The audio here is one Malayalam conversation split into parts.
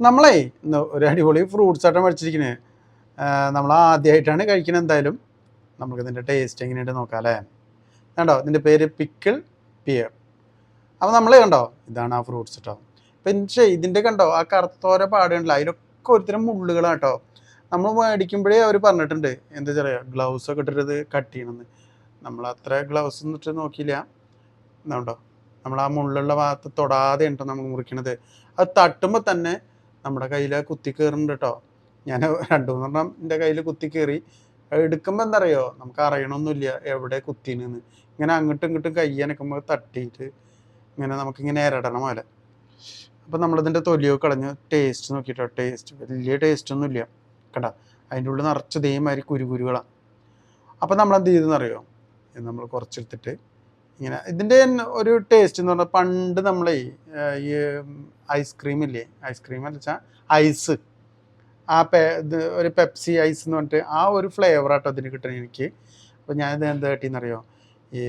നമ്മളേ ഇന്ന് ഒരു അടിപൊളി ഫ്രൂട്ട്സ് ആയിട്ട് മേടിച്ചിരിക്കുന്നത്. നമ്മൾ ആദ്യമായിട്ടാണ് കഴിക്കുന്നത്. എന്തായാലും നമുക്കിതിൻ്റെ ടേസ്റ്റ് എങ്ങനെയുണ്ട് നോക്കാം അല്ലേ. കണ്ടോ, ഇതിൻ്റെ പേര് പിക്കിൾ പിയർ. അപ്പോൾ നമ്മൾ കണ്ടോ, ഇതാണ് ആ ഫ്രൂട്ട്സ് കേട്ടോ. പിന്നെ ഇതിൻ്റെ കണ്ടോ ആ കറുത്തോര പാടുണ്ടല്ലോ, അതിലൊക്കെ ഒരുത്തരം മുള്ളുകളാണ് കേട്ടോ. നമ്മൾ മേടിക്കുമ്പോഴേ അവർ പറഞ്ഞിട്ടുണ്ട് എന്താ പറയുക, ഗ്ലൗസ് ഒക്കെ ഇട്ടിട്ട് കട്ട് ചെയ്യണമെന്ന്. നമ്മൾ അത്ര ഗ്ലൗസ് ഒന്നും ഇട്ട് നോക്കിയില്ല. എന്നുണ്ടോ, നമ്മൾ ആ മുള്ളുള്ള ഭാഗത്ത് തൊടാതെ ഉണ്ടോ നമുക്ക് മുറിക്കണത്. അത് തട്ടുമ്പോൾ തന്നെ നമ്മുടെ കയ്യിൽ കുത്തി കയറുന്നുണ്ട് കേട്ടോ. ഞാൻ 2-3 എൻ്റെ കയ്യിൽ കുത്തി കയറി. എടുക്കുമ്പോൾ എന്താ അറിയോ, നമുക്ക് അറിയണമൊന്നുമില്ല എവിടെ കുത്തിനെന്ന്. ഇങ്ങനെ അങ്ങോട്ടും ഇങ്ങോട്ടും കൈ അനക്കുമ്പോൾ തട്ടിയിട്ട് ഇങ്ങനെ നമുക്കിങ്ങനെ ഇരടണം പോലെ. അപ്പോൾ നമ്മളിതിൻ്റെ തൊലിയൊക്കെ കളഞ്ഞ് ടേസ്റ്റ് നോക്കിയിട്ടോ. ടേസ്റ്റ് വലിയ ടേസ്റ്റൊന്നുമില്ല കേട്ടോ. അതിൻ്റെ ഉള്ളിൽ നിറച്ച് ഇതേമാതിരി കുരുകുരുകളാണ്. അപ്പോൾ നമ്മളെന്ത് ചെയ്തെന്നറിയോ, നമ്മൾ കുറച്ചെടുത്തിട്ട് ഇങ്ങനെ ഇതിൻ്റെ ഒരു ടേസ്റ്റ് എന്ന് പറഞ്ഞാൽ പണ്ട് നമ്മളെ ഈ ഐസ്ക്രീം ഇല്ലേ, ഐസ്ക്രീം എന്ന് വെച്ചാൽ ഐസ്, ആ ഇത് ഒരു പെപ്സി ഐസ് എന്ന് പറഞ്ഞിട്ട് ആ ഒരു ഫ്ലേവർ ആട്ടോ അതിന് കിട്ടണം എനിക്ക്. അപ്പോൾ ഞാനിത് എന്താ കിട്ടിയെന്നറിയോ,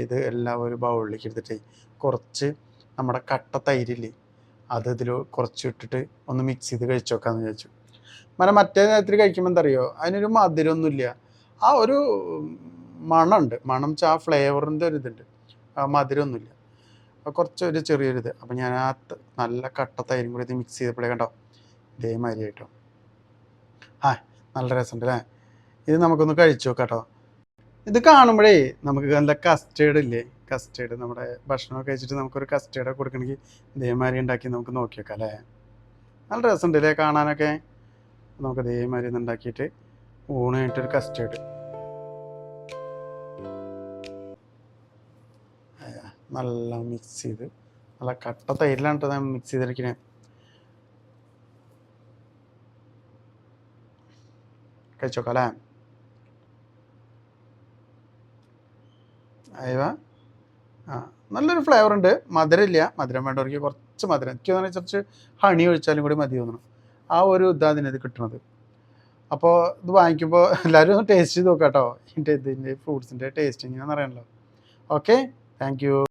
ഇത് എല്ലാം ഒരു ബൗളിലേക്ക് എടുത്തിട്ട് കുറച്ച് നമ്മുടെ കട്ട തൈരില്ലേ അത് ഇതിൽ കുറച്ച് ഇട്ടിട്ട് ഒന്ന് മിക്സ് ചെയ്ത് കഴിച്ചു നോക്കാമെന്ന് വിചാരിച്ചു. മറ്റേ നേരത്തിൽ കഴിക്കുമ്പോൾ എന്താ അറിയോ, അതിനൊരു മധുരമൊന്നുമില്ല, ആ ഒരു മണമുണ്ട്. മണം വെച്ചാൽ ആ ഫ്ലേവറിൻ്റെ ഒരു ഇതുണ്ട്, മധുരമൊന്നുമില്ല, കുറച്ച് ഒരു ചെറിയൊരിത്. അപ്പോൾ ഞാൻ ആ നല്ല കട്ട തൈരും കൂടി ഇത് മിക്സ് ചെയ്തപ്പോഴേ കണ്ടോ ഇതേമാതിരി ആയിട്ടോ. നല്ല രസമുണ്ട് അല്ലേ. ഇത് നമുക്കൊന്ന് കഴിച്ചു നോക്കാം കേട്ടോ. ഇത് കാണുമ്പോഴേ നമുക്ക് നല്ല കസ്റ്റേർഡ് ഇല്ലേ, കസ്റ്റേർഡ് നമ്മുടെ ഭക്ഷണമൊക്കെ കഴിച്ചിട്ട് നമുക്കൊരു കസ്റ്റേർഡൊക്കെ കൊടുക്കണമെങ്കിൽ ഇതേമാതിരി ഉണ്ടാക്കി നമുക്ക് നോക്കി വെക്കാം അല്ലേ. നല്ല രസമുണ്ട് അല്ലേ കാണാനൊക്കെ. നമുക്ക് ഇതേമാതിരി ഒന്ന് ഉണ്ടാക്കിയിട്ട് ഊണായിട്ടൊരു കസ്റ്റേർഡ് നല്ല മിക്സ് ചെയ്ത്, നല്ല കട്ട തൈരിലാണ് കേട്ടോ ഞാൻ മിക്സ് ചെയ്തിരിക്കുന്നത്. കഴിച്ചോക്കാം അല്ലേ. അയവ നല്ലൊരു ഫ്ലേവർ ഉണ്ട്. മധുരമില്ല, മധുരം വേണ്ടവർക്ക് കുറച്ച് മധുരം, എനിക്ക് തോന്നുന്നത് കുറച്ച് ഹണി ഒഴിച്ചാലും കൂടി മതി തോന്നണം. ആ ഒരു ഇതാണ് ഇതിനത് കിട്ടുന്നത്. അപ്പോൾ ഇത് വാങ്ങിക്കുമ്പോൾ എല്ലാവരും ഒന്ന് ടേസ്റ്റ് ചെയ്ത് നോക്കാം കേട്ടോ. ഇതിൻ്റെ ഫ്രൂട്ട്സിൻ്റെ ടേസ്റ്റ് എങ്ങനെയാണെന്ന് അറിയണല്ലോ. Okay, thank you.